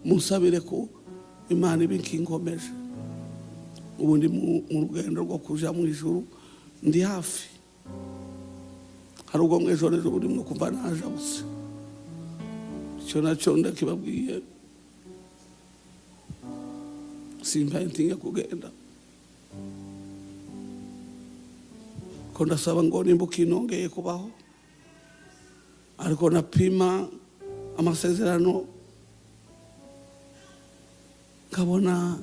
musabire ko Imana ibinkinkomeje. Ubundi mu rugendo rwo kuja mu ijuru ndi hafi. Hari ubwo mw'ijoro burimo kumva najabutse. Icyo nacyo ndakibabwiye. Simba ntinye kugenda. Ko ndasaba ngo nimba ukinongeye kubaho. Ariko napima amasezerano nkabona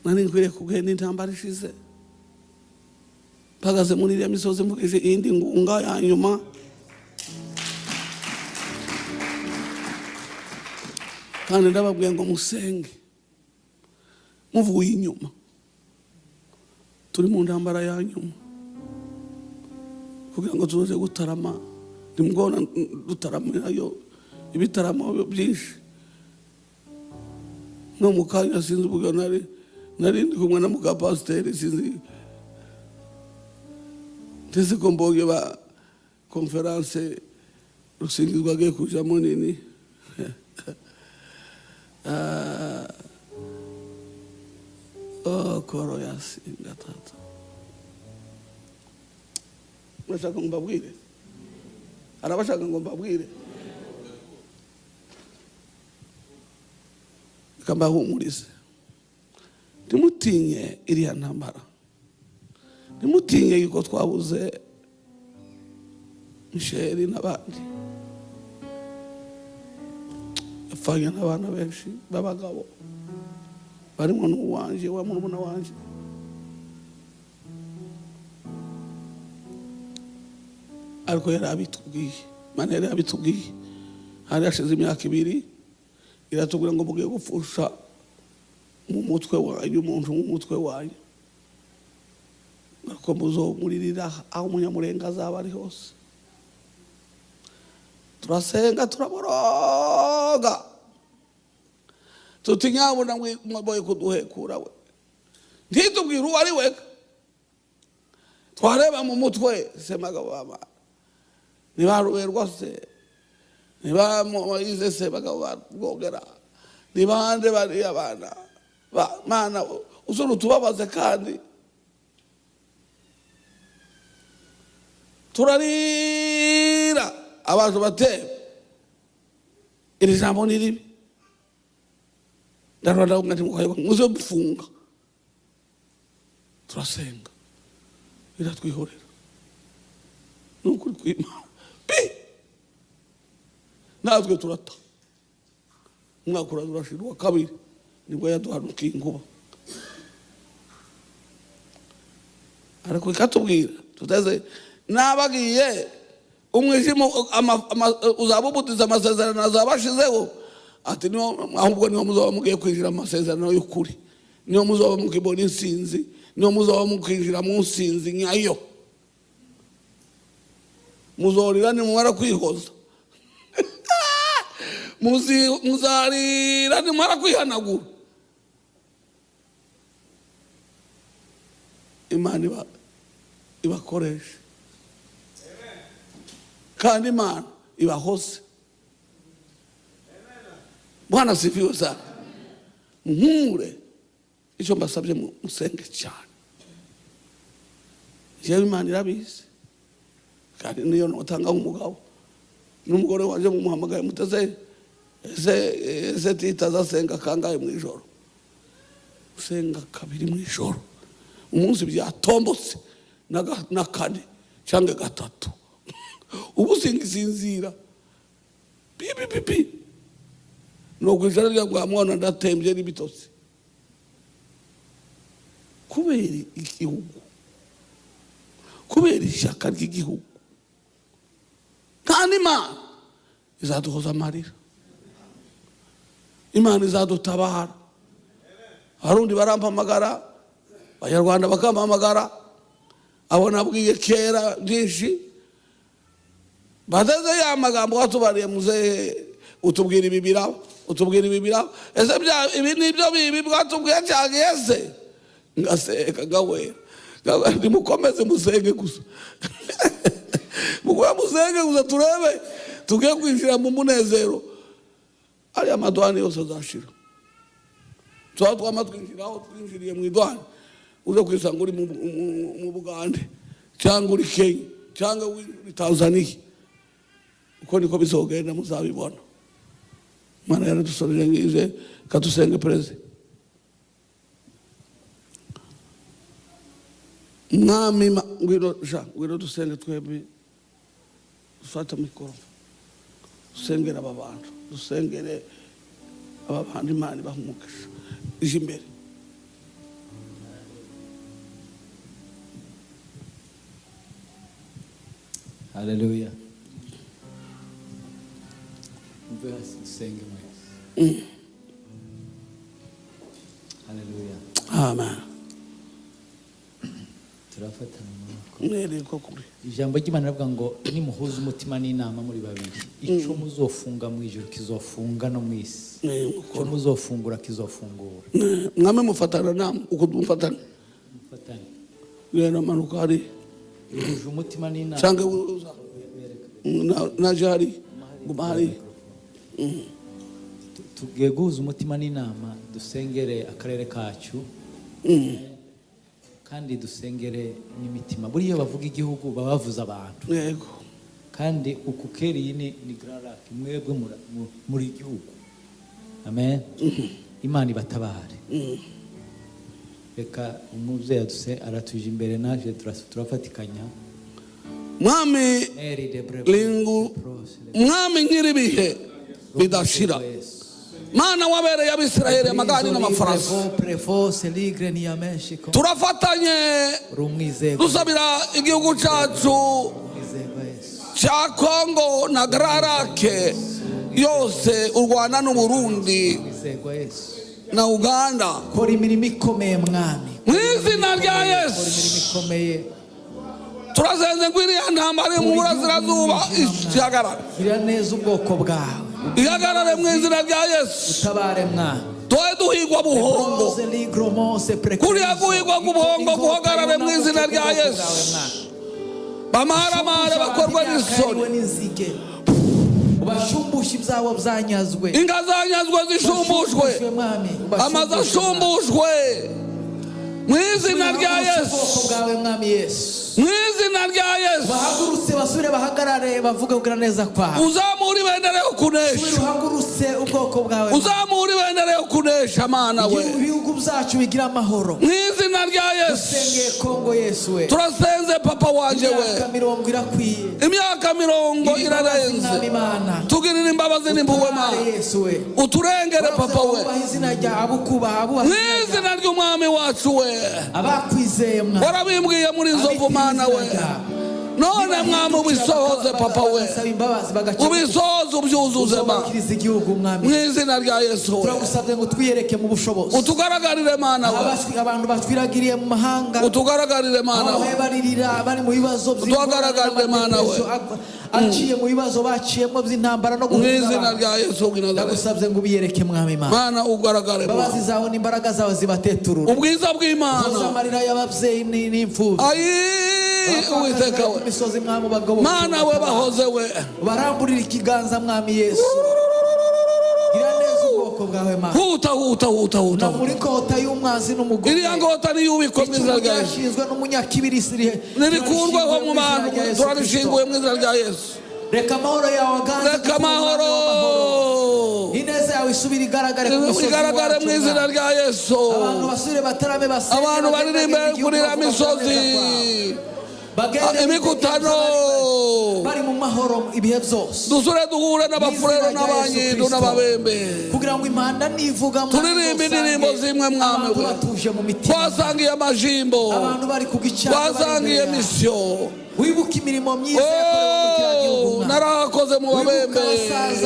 nari nkwiriye kugenda intambara ishize. Mpagaze muri iriya misozi mvugije iyindi ngunga ya nyuma. Kandi ndababwiye ngo musenge muvuye inyuma. Turi mu ntambara ya nyuma kugira ngo tuze gutarama. Ndimugona dutaramirayo ibitaramo byinshi. No mukanya sinzi ubwo nari ndi kumwe na mukapasiteri sinzi. Ndetse ko mbonye ba konferanse rusingizwa agiye kujamo nini. Koro yasinga tata. Urashaka ngo mbabwire? Arabashaka ngo mbabwire? Kambahumurize. Ntimutinye iriya ntambara. Ntimutinye yuko twabuze Michel n'abandi. Yapfanye n'abana benshi b'abagabo. Barimo n'uwanje wa murumuna wanje. Ariko yari abitubwiye. Imana yari abitubwiye. Hari hashize imyaka 2 iratubwira ngo mugiye gupfusha mu mutwe wanyu umuntu mu mutwe wanyu. Ariko muzomuririra aho umunyamurenga azaba ari hose. Turasenga turaboroga. Tutinyabona mwaboye kuduhekura we. Ntitubwira uwo ari we. Twareba mu mutwe semaga baba. Nibaruberwa se. Nibamuize se bagabogera. Nibande bari abana. Mana usuru tubabaze kandi. Turarira abantu bateye. Iri jambo ni ribi. Ndarwanda ngati muzo bufunga. Turasenga. Iratwihorera. Nukuri kw'Imana. Natwe turata. Mwakura durashirwa kabiri. Nibwo yaduhanukiye inkuba. Ariko ikatubwira tuteze nabagiye umwijima uzabubutiza amasezerano azabashizeho. Ati ahubwo niho muzaba mugiye kwinjira amasezerano y'ukuri. Niho muzaba mukibona insinzi. Niho muzaba mukinjira mu nsinzi nyayo. Muzorira nimumara kwihoza. Muzarira nimumara kwihanagura. Imana ibakoresha. Kandi Imana ibahose. Bwana sifiwe sana. Ihumure. Icyo mbasabye musenge cyane. Jewe Imana irabizi. Kandi niyo notanga umugabo. N'umugore waje mu muhamagaye muteze ese titazasenga kangahe mu ijoro. Usenga kabiri mu ijoro. Umunsi byatombotse na kane cyangwa gatatu. Ubu singisinzira. Pipi. No kwijana rya mwana ndatembye n'ibitotsi. Kubera igihugu. Kubera ishyaka ry'igihugu. Kandi Imana izaduhoza amarira. Imana izadutabara. Abarundi barampamagara. Abanyarwanda bakampamagara. Abo nabwiye kera byinshi. Bateze ya magambo watubariye muzehe utubwira ibibira. Ese ibi nibyo bibi bwatubwiye cyane ese. Ngaseka gawe. Ndimukomeze musenge gusa. Mugwa musenge gusa turebe tugiye kwinjira mu munezero. Ari aya madwani yose azashira. Tuba twamatwinjira aho twinjiriye mu idwani uze kwisanga uri mu Bugande cyangwa uri Kenya cyangwa uri Tanzania. Uko niko bizogenda muzabibona. Mana yaradusoreje ngize kadusenge perezida. Mwami ngwino dusenge twebwe dufata mikoro dusengera aba bantu dusengere aba bantu Imana bahumugisha ije imbere. Haleluya. Dusenge mwese. Haleluya. Amen. Turafatana. Ijambo ry'Imana rivuga ngo nimuhuza umutima n'inama muri babiri ico muzofunga mu ijuru kizofunga no mu isi. Ico muzofungura kizofungura. Mwame mufatana namwe uko dufatana. Mufatana. Yena manuka hari. Muhuza umutima n'inama. Cyangwa uza. Najari gumari. Tugiye guhuza umutima n'inama dusengere akarere kacu. Kandi dusengere n'imitima. Buriya bavuga igihugu babavuza abantu. Yego. Kandi ukukeri ni grara kimwebwe muri igihugu. Amen. Imana ibatabare. Reka umuvye yaduse aratuje imbere naje turafatikanya. Mwami lingu mwami nkiribihe bidashira. Mana wabereye Abisirayeli amagani n'amafarasi. Turafatanye dusabira igihugu cyacu cya Kongo na Grarake yose u Rwanda n'u Burundi na Uganda. Kora imirimo ikomeye mwami. Mu izina rya Yesu. Turazenze ngwiriya ntambara mu burasirazuba ihagarare. Gira neza ubwoko bwawe. Ihagarare mu izina rya Yesu. Utabare mwami. Toe duhigwa buhongo. Kuriya guhigwa gubuhongo guhagarare mu izina rya Yesu. Bamaramare bakorwa n'isoni. Ubashumbushi byabo byanyazwe. Inga zanyazwe zishumbushwe. Amazi ashumbushwe. Mu izina rya Yesu. Mu izina rya Yesu. Bahagurutse basubire bahagarare bavuge kugira neza kwawe. Uzamura ibendera yo kunesha. Uhagurutse ubwoko bwawe. Uzamura ibendera yo kunesha Mana we. Ibihugu byacu bigira amahoro. Mu izina rya Yesu. Dusengeye Kongo Yesu we. Turasenze papa wanje we. Imyaka 40 irakwiye. Imyaka 40 irarenze. Tugirira imbabazi n'impuhwe Mana. Uturengere papa we. Izina rya abukuba mu izina ry'umwami wacu we. Abakwizeye mwana. Warabimbwiye muri Nzovu Mana we. None mwami ubisohoze papa we. Ubisohoze ubyuzuze Mana. Mu izina rya Yesu we. Turagusabye ngo twiyereke mu bushobozi. Utugaragarire Mana we. Abantu batwiragiriye mu mahanga. Utugaragarire Mana we. Baririra bari mu bibazo utugaragarire Mana we. Aciye mu bibazo baciyemo by'intambara no guhunga. Mu izina rya Yesu w'Nazareti. Ndagusabye ngo ubiyereke mwami Mana. Mana ugaragare Mana. Babazi zawe n'imbaraga zawe zibateturura. Ubwiza bw'Imana. Uzamarira y'ababyeyi n'imfubyi. Uwiteka we. Mana we bahoze we. Baramburira ikiganza mwami Yesu. Gira neza ubwoko bwawe Mana. Huta. Muri kota y'umwanzi n'umugome. Iriya ngota ni yubikomeza rya Yesu. Yashinzwe n'umunyakibirisi. Nirikurweho mu bantu turarishinguye mu izina rya Yesu. Reka amahoro yawe aganze. Reka amahoro. Ineza yawe isubira igaragare ku misozi. Igaragare mu izina rya Yesu. Abantu basubire batarame basenge. Abantu baririmbe kuri iriya misozi. Imikutano bari mu mahoro ibihe byose. Dusure duhure n'abafurero n'abanyindo n'ababembe. Kugira ngo impanda nivuga mu turirimbe indirimbo zimwe mwami we. Twasangiye amajimbo. Abantu bari kugicana. Twasangiye misiyo. Wibuka imirimo myiza yakorewe muri kiriya gihugu. Narakoze mu babembe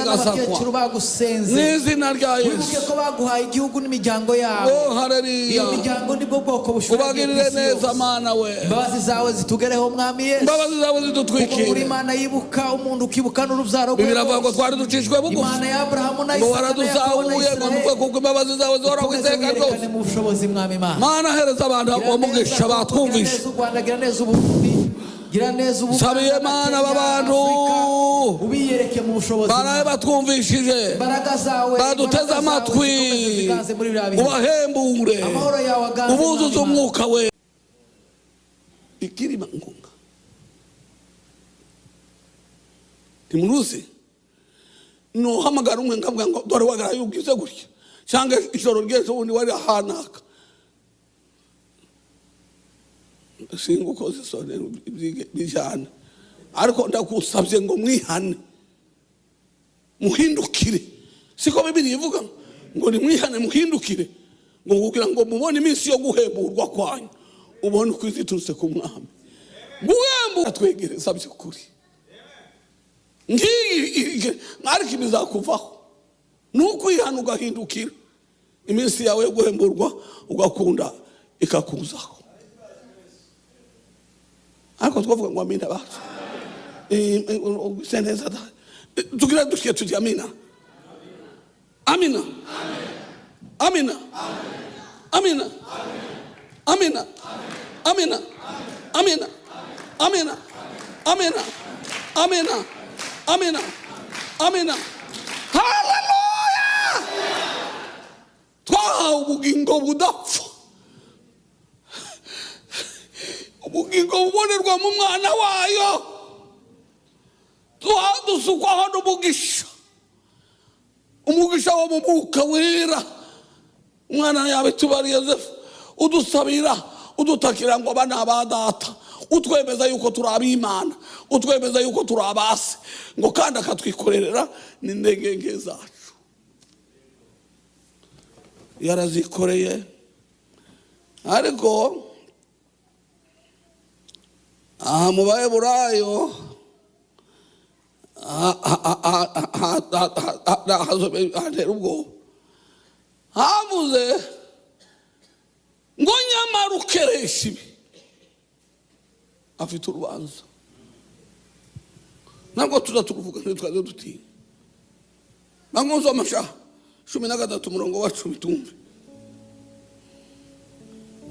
n'abakecuru bagusenze. N'izina rya Yesu. Wibuke ko baguhaye igihugu n'imiryango yabo. Haleluya. Iyo miryango nibwo bwoko bushobora ubagirire neza Mana we. Imbabazi zawe zitugereho mwami Yesu. Imbabazi zawe zidutwikire. Uri Imana yibuka umuntu ukibuka n'urubyaro rwe. Biravuga ngo twari ducishwe bugufi. Imana ya Abrahamu na Isaka. Waradusahuye ngo nuko kuko imbabazi zawe zihoraho iteka ryose. Mu bushobozi mwami Mana. Mana hereza abantu umugisha batwumvisha. U Rwanda gira neza Uburundi. gira neza sabiye Mana babantu ubiyereke mu bushobozi baraye batwumvishije baduteze amatwi ubahembure ubuzuze umwuka we ikirima ngunga timuruzi no hamagara umwe ngavuga ngo dore wagaraye ubwize gutya cyangwa ijoro ry'ejo ubundi wari ahanaka singukoze sone bijana ariko ndakusabye ngo mwihane muhindukire siko Bibiliya ivuga ngo ni mwihane muhindukire ngo kugira ngo mubone iminsi yo guhemburwa kwanyu ubone uko iziturutse ku mwami guhembura twegereza by'ukuri ngiyi ariko ibizakuvaho n'ukwihana ugahindukira iminsi yawe yo guhemburwa ugakunda ikakuzaho ariko twavuga ngo amina bacu seneza da tugira dushye tuti amina amina amina amina amina amina amina amina amina amina amina amina haleluya twahawe ubugingo budapfa ubugingo bubonerwa mu mwana wayo dusukwaho n'umugisha umugisha wo mu mwuka wera umwana yawe tubari Yosefu udusabira udutakira ngo abana ba data utwemeza yuko turi ab'Imana utwemeza yuko turi abase ngo kandi akatwikorerera n'intege nke zacu yarazikoreye ariko aha mu Baheburayo hatera ubwoba havuze ngo nyamara ukeresha ibi afite urubanza ntabwo tuzaturuvuga ntitwaze dutinya banguze amashaha 13 umurongo wa 10 tumve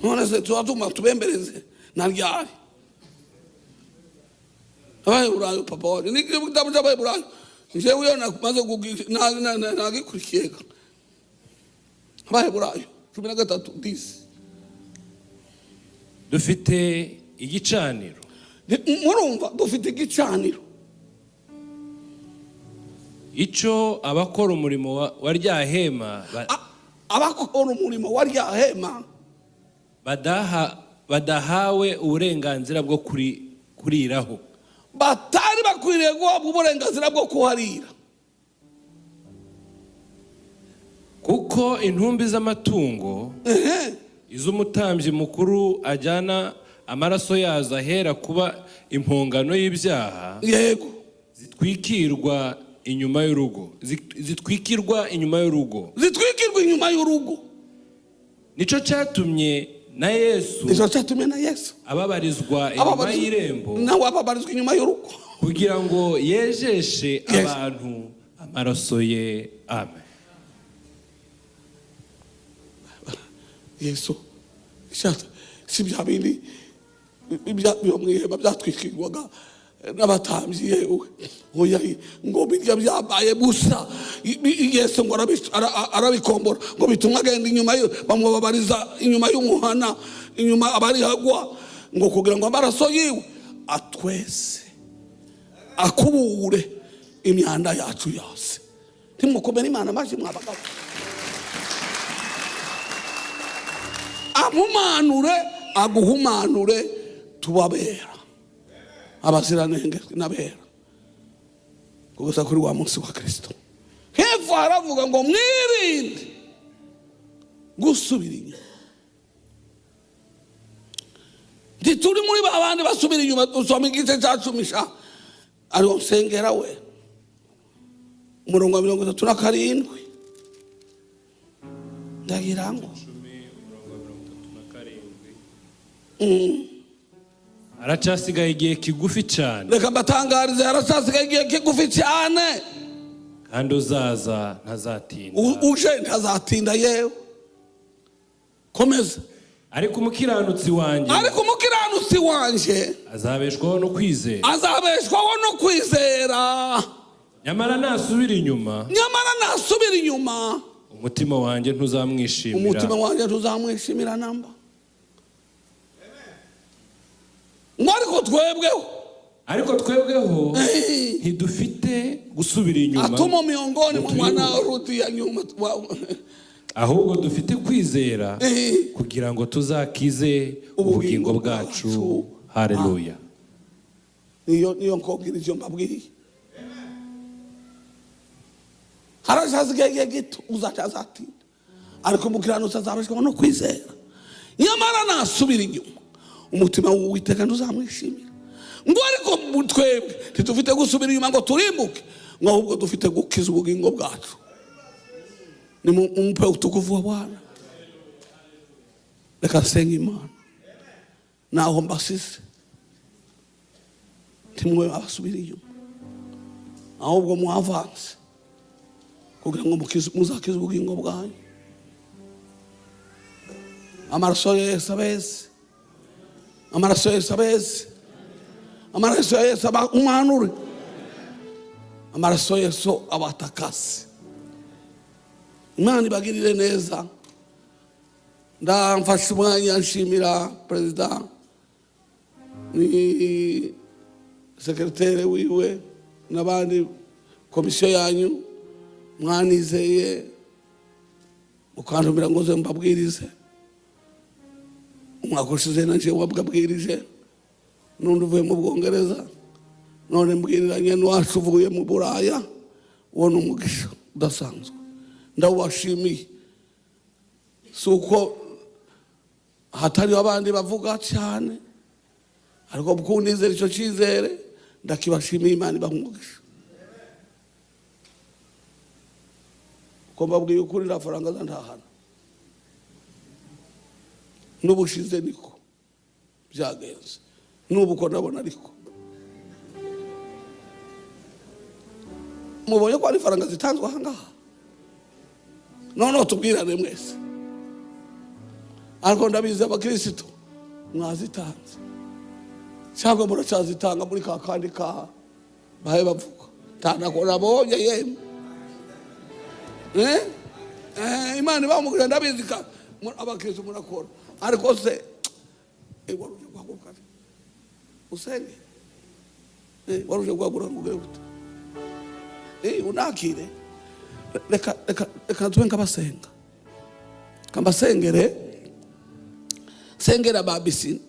none se tuzatuma tubembereze na ryari Abaheburayo papa wanje ni kitabu cy'Abaheburayo jewe yo nakumaze nagikurikiyeka Abaheburayo 13:10 dufite igicaniro murumva dufite igicaniro ico abakora umurimo wa ryahema abakora umurimo wa ryahema badahawe uburenganzira bwo kuriraho batari bakwiriye guhabwa uburenganzira bwo kuharira kuko intumbi z'amatungo iz'umutambyi mukuru ajyana amaraso yazo ahera kuba impongano y'ibyaha yego zitwikirwa inyuma y'urugo zitwikirwa inyuma y'urugo nico cyatumye na Yesu ababarizwa inyuma y'irembo nawe ababarizwa inyuma y'urugo kugira ngo yejeshe abantu amaraso ye amen Yesu si bya bindi byatwikirwaga n'abatambyi yewe oya ngo bijya byabaye busa Yesu ngo arabikombora ngo bitumwa agenda inyuma bamubabariza inyuma y'umuhana inyuma abari hagwa ngo kugira ngo amaraso yiwe atwese akubure imyanda yacu yose timukomere Imana maji mwabagabo amumanure aguhumanure tubabera abaziranenge n'abera kugeza kuri wa munsi wa Kristo hepfo haravuga ngo mwirinde gusubira inyuma ntituri muri babandi basubira inyuma dusoma igice cya 10 ariwo nsengera we umurongo wa 37 ndagira ngo aracasigaye igihe kigufi cyane reka mbatangarize aracasigaye igihe kigufi cyane kandi uzaza ntazatinda uje ntazatinda yewe komeza ariko umukiranutsi wanjye azabeshwaho no kwizera nyamara nasubira inyuma umutima wanjye ntuzamwishimira namba. Ariko twebweho ntidufite gusubira inyuma atumo miongoni mwa mwana rudi ya nyuma ahubwo dufite kwizera kugira ngo tuzakize ubugingo bwacu. Haleluya. Niyo nkubwira ivyo mbabwiye. Harashazigeye gito uzacazatinda ariko umukiranutsi azabeshwaho no kwizera nyamara nasubira inyuma umutima w'Uwiteka ntuzamwishimira. Ngo ariko twebwe ntidufite gusubira inyuma ngo turimbuke, ngo ahubwo dufite gukiza ubugingo bwacu. Ni mumpe utukufu wa Bwana. Reka nsenga Imana naho mbasize timwe abasubira inyuma ahubwo muavanse kugira ngo muzakize ubugingo bwanyu. Amaraso ya Yesu abeze, amaraso ya Yesu abeze, amaraso ya Yesu umuhanure, amaraso ya Yesu abatakase. Imana ibagirire neza. Ndamfashe umwanya nshimira Perezida ni sekretari wiwe n'abandi komisiyo yanyu mwanizeye ukantumira ngo ze mbabwirize. Umwaka ushize nanje wabwabwirije n'undi uvuye mu Bwongereza none mbwiriranye n'uwacu uvuye mu Buraya. Uwo ni umugisha udasanzwe ndawubashimiye. Suko hatari abandi bavuga cyane ariko bukundizera icyo cyizere ndakibashimiye. Imana ibahumugisha. Ko mbabwiye ukuri nta faranga zantahana n'ubushize niko byagenze n'ubu ko ndabona ariko mubonye ko ari faranga zitanzwe aha ngaha none tubwirane mwese ariko ndabizi abakristo mwazitanze cyangwa muracyazitanga muri ka kandi ka bahe bavuga ntanakora bonye yemwe Imana ibamugirira ndabizi ka abakristo murakora ariko se waruje kwaguka usenge waruje kwagura ngubute unakire reka tuwe nkabasengere sengera babisi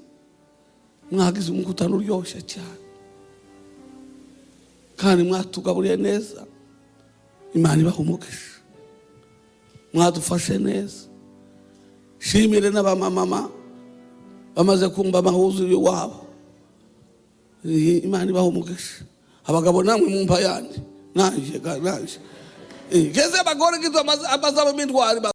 mwagize umukutano uryoshye cyane kandi mwatugaburiye neza. Imana ibahumugisha. Mwadufashe neza. Shimire n'abamama bamaze kumva amahuzu y'wabo. Imana ibahumugisha. Abagabo namwe mumpa yandi nanje geze abagore gizo amazaba mindwari